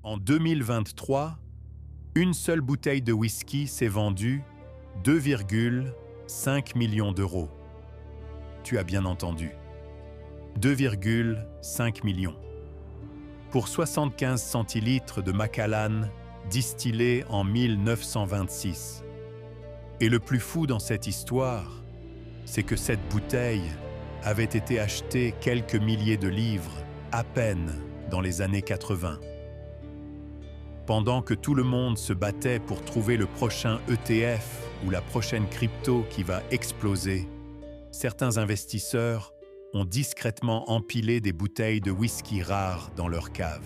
En 2023, une seule bouteille de whisky s'est vendue 2,5 millions d'euros. Tu as bien entendu. 2,5 millions. Pour 75 centilitres de Macallan distillé en 1926. Et le plus fou dans cette histoire, c'est que cette bouteille avait été achetée quelques milliers de livres à peine dans les années 80. Pendant que tout le monde se battait pour trouver le prochain ETF ou la prochaine crypto qui va exploser, certains investisseurs ont discrètement empilé des bouteilles de whisky rares dans leur cave.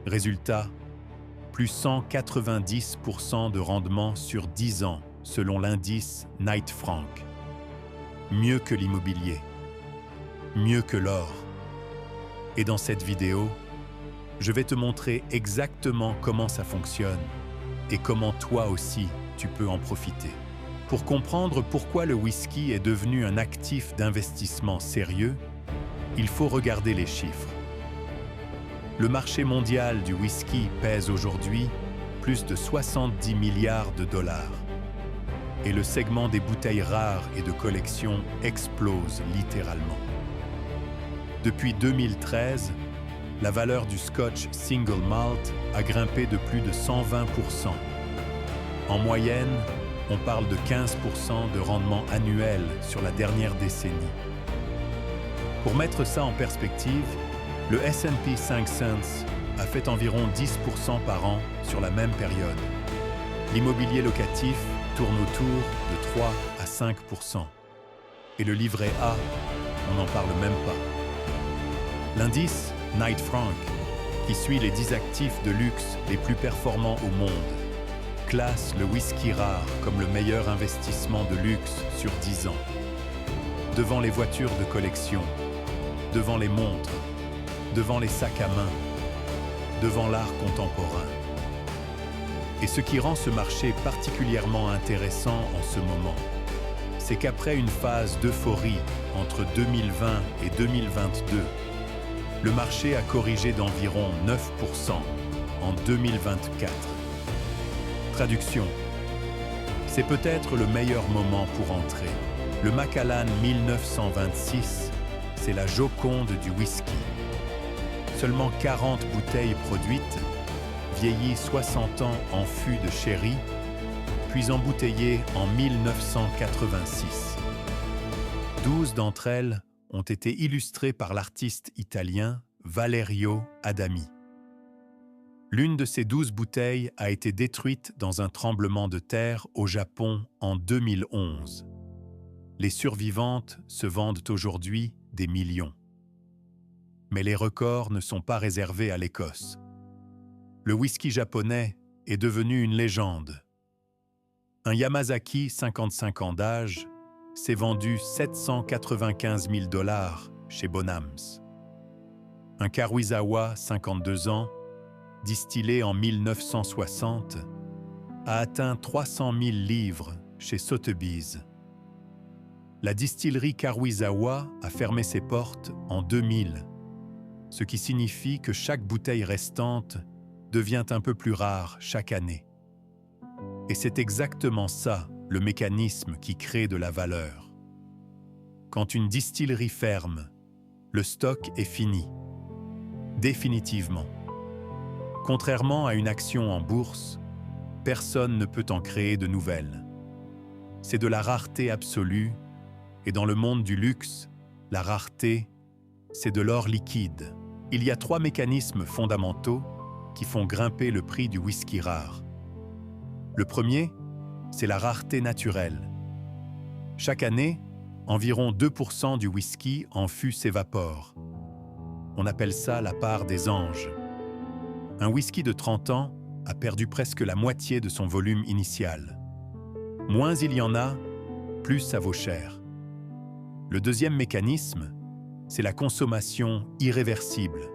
Résultat, plus 190% de rendement sur 10 ans selon l'indice Knight Frank. Mieux que l'immobilier, mieux que l'or. Et dans cette vidéo, je vais te montrer exactement comment ça fonctionne et comment toi aussi tu peux en profiter. Pour comprendre pourquoi le whisky est devenu un actif d'investissement sérieux, il faut regarder les chiffres. Le marché mondial du whisky pèse aujourd'hui plus de 70 milliards de dollars. Et le segment des bouteilles rares et de collection explose littéralement. Depuis 2013, la valeur du Scotch Single Malt a grimpé de plus de 120%. En moyenne, on parle de 15% de rendement annuel sur la dernière décennie. Pour mettre ça en perspective, le S&P 500 a fait environ 10% par an sur la même période. L'immobilier locatif tourne autour de 3 à 5%. Et le livret A, on n'en parle même pas. L'indice Knight Frank, qui suit les 10 actifs de luxe les plus performants au monde, classe le whisky rare comme le meilleur investissement de luxe sur 10 ans. Devant les voitures de collection, devant les montres, devant les sacs à main, devant l'art contemporain. Et ce qui rend ce marché particulièrement intéressant en ce moment, c'est qu'après une phase d'euphorie entre 2020 et 2022, le marché a corrigé d'environ 9% en 2024. Traduction. C'est peut-être le meilleur moment pour entrer. Le Macallan 1926, c'est la Joconde du whisky. Seulement 40 bouteilles produites, vieillies 60 ans en fût de sherry, puis embouteillées en 1986. 12 d'entre elles ont été illustrées par l'artiste italien Valerio Adami. L'une de ces 12 bouteilles a été détruite dans un tremblement de terre au Japon en 2011. Les survivantes se vendent aujourd'hui des millions. Mais les records ne sont pas réservés à l'Écosse. Le whisky japonais est devenu une légende. Un Yamazaki 55 ans d'âge s'est vendu 795 000 $ chez Bonhams. Un Karuizawa 52 ans, distillé en 1960, a atteint 300 000 livres chez Sotheby's. La distillerie Karuizawa a fermé ses portes en 2000, ce qui signifie que chaque bouteille restante devient un peu plus rare chaque année. Et c'est exactement ça, le mécanisme qui crée de la valeur. Quand une distillerie ferme, le stock est fini. Définitivement. Contrairement à une action en bourse, personne ne peut en créer de nouvelles. C'est de la rareté absolue, et dans le monde du luxe, la rareté, c'est de l'or liquide. Il y a 3 mécanismes fondamentaux qui font grimper le prix du whisky rare. Le premier, c'est la rareté naturelle. Chaque année, environ 2% du whisky en fût s'évapore. On appelle ça la part des anges. Un whisky de 30 ans a perdu presque la moitié de son volume initial. Moins il y en a, plus ça vaut cher. Le deuxième mécanisme, c'est la consommation irréversible.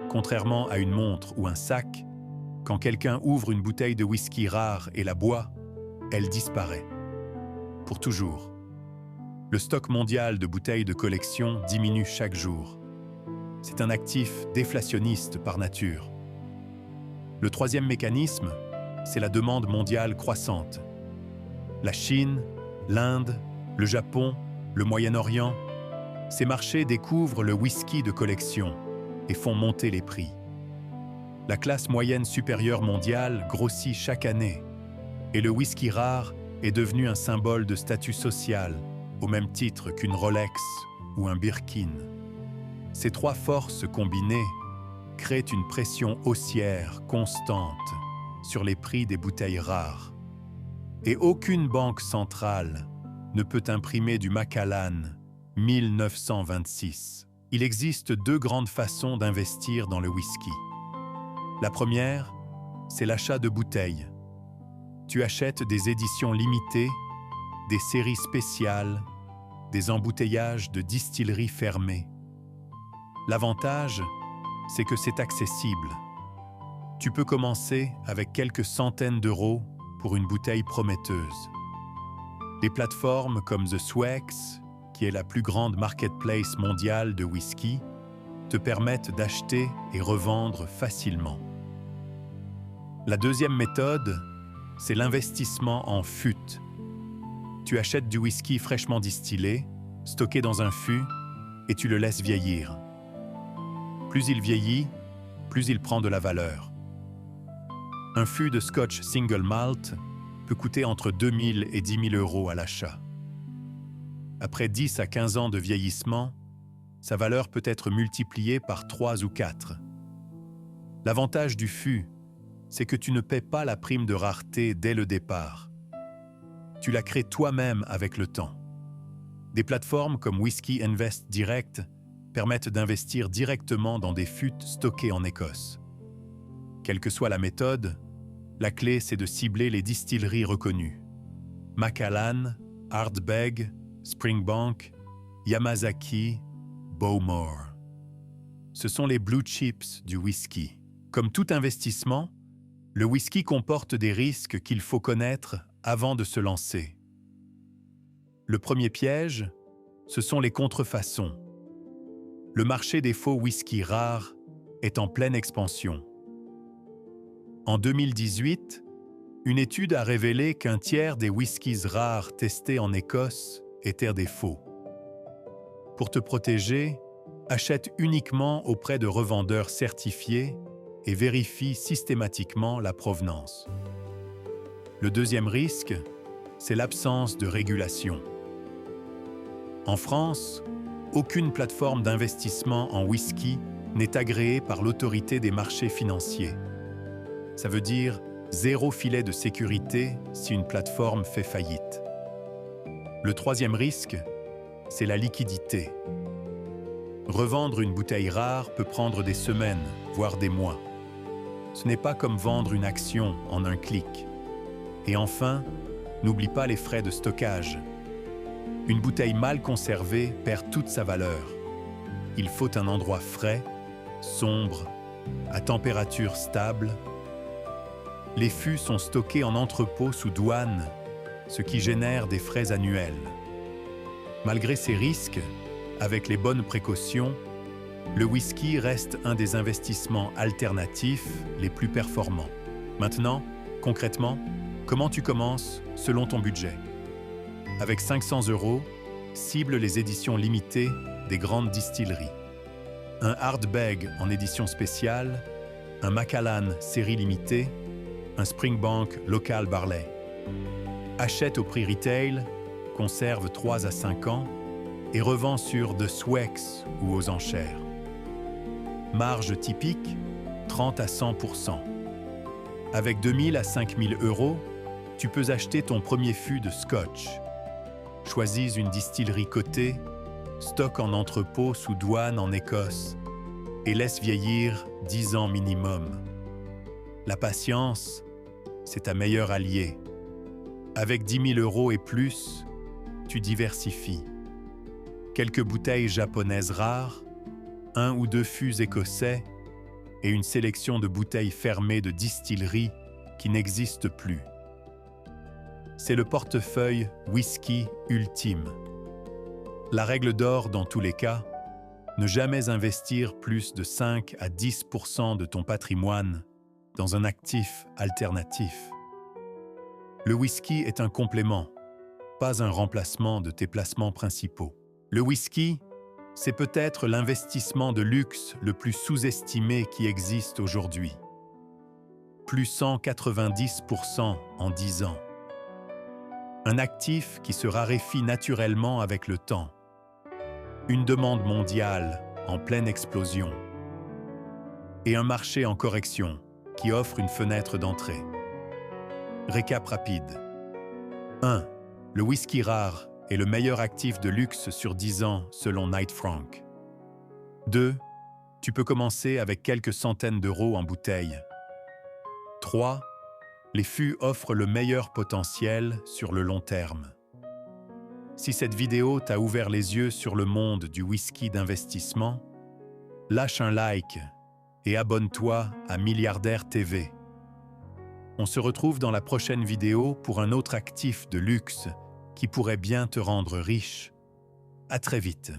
Contrairement à une montre ou un sac, quand quelqu'un ouvre une bouteille de whisky rare et la boit, elle disparaît. Pour toujours. Le stock mondial de bouteilles de collection diminue chaque jour. C'est un actif déflationniste par nature. Le troisième mécanisme, c'est la demande mondiale croissante. La Chine, l'Inde, le Japon, le Moyen-Orient, ces marchés découvrent le whisky de collection et font monter les prix. La classe moyenne supérieure mondiale grossit chaque année et le whisky rare est devenu un symbole de statut social, au même titre qu'une Rolex ou un Birkin. Ces trois forces combinées créent une pression haussière constante sur les prix des bouteilles rares. Et aucune banque centrale ne peut imprimer du Macallan 1926. Il existe deux grandes façons d'investir dans le whisky. La première, c'est l'achat de bouteilles. Tu achètes des éditions limitées, des séries spéciales, des embouteillages de distilleries fermées. L'avantage, c'est que c'est accessible. Tu peux commencer avec quelques centaines d'euros pour une bouteille prometteuse. Les plateformes comme The Swex, qui est la plus grande marketplace mondiale de whisky, te permettent d'acheter et revendre facilement. La deuxième méthode, c'est l'investissement en fût. Tu achètes du whisky fraîchement distillé, stocké dans un fût, et tu le laisses vieillir. Plus il vieillit, plus il prend de la valeur. Un fût de Scotch Single Malt peut coûter entre 2 000 et 10 000 euros à l'achat. Après 10 à 15 ans de vieillissement, sa valeur peut être multipliée par 3 ou 4. L'avantage du fût, c'est que tu ne paies pas la prime de rareté dès le départ. Tu la crées toi-même avec le temps. Des plateformes comme Whisky Invest Direct permettent d'investir directement dans des fûts stockés en Écosse. Quelle que soit la méthode, la clé c'est de cibler les distilleries reconnues. Macallan, Ardbeg, Springbank, Yamazaki, Bowmore. Ce sont les blue chips du whisky. Comme tout investissement, le whisky comporte des risques qu'il faut connaître avant de se lancer. Le premier piège, ce sont les contrefaçons. Le marché des faux whisky rares est en pleine expansion. En 2018, une étude a révélé qu'un tiers des whiskies rares testés en Écosse étaient des faux. Pour te protéger, achète uniquement auprès de revendeurs certifiés et vérifie systématiquement la provenance. Le deuxième risque, c'est l'absence de régulation. En France, aucune plateforme d'investissement en whisky n'est agréée par l'autorité des marchés financiers. Ça veut dire zéro filet de sécurité si une plateforme fait faillite. Le troisième risque, c'est la liquidité. Revendre une bouteille rare peut prendre des semaines, voire des mois. Ce n'est pas comme vendre une action en un clic. Et enfin, n'oublie pas les frais de stockage. Une bouteille mal conservée perd toute sa valeur. Il faut un endroit frais, sombre, à température stable. Les fûts sont stockés en entrepôt sous douane, ce qui génère des frais annuels. Malgré ces risques, avec les bonnes précautions, le whisky reste un des investissements alternatifs les plus performants. Maintenant, concrètement, comment tu commences selon ton budget? Avec 500 euros, cible les éditions limitées des grandes distilleries. Un Ardbeg en édition spéciale, un Macallan série limitée, un Springbank Local Barley. Achète au prix retail, conserve 3 à 5 ans et revend sur The Swex ou aux enchères. Marge typique, 30 à 100%. Avec 2 000 à 5 000 euros, tu peux acheter ton premier fût de Scotch. Choisis une distillerie cotée, stocke en entrepôt sous douane en Écosse et laisse vieillir 10 ans minimum. La patience, c'est ta meilleure alliée. Avec 10 000 euros et plus, tu diversifies. Quelques bouteilles japonaises rares, 1 ou 2 fûts écossais et une sélection de bouteilles fermées de distilleries qui n'existent plus. C'est le portefeuille whisky ultime. La règle d'or dans tous les cas, ne jamais investir plus de 5 à 10% de ton patrimoine dans un actif alternatif. Le whisky est un complément, pas un remplacement de tes placements principaux. Le whisky, c'est peut-être l'investissement de luxe le plus sous-estimé qui existe aujourd'hui. Plus 190% en 10 ans. Un actif qui se raréfie naturellement avec le temps. Une demande mondiale en pleine explosion. Et un marché en correction qui offre une fenêtre d'entrée. Récap rapide. 1. Le whisky rare est le meilleur actif de luxe sur 10 ans selon Knight Frank. 2. Tu peux commencer avec quelques centaines d'euros en bouteille. 3. Les fûts offrent le meilleur potentiel sur le long terme. Si cette vidéo t'a ouvert les yeux sur le monde du whisky d'investissement, lâche un like et abonne-toi à Milliardaire TV. On se retrouve dans la prochaine vidéo pour un autre actif de luxe qui pourrait bien te rendre riche. À très vite.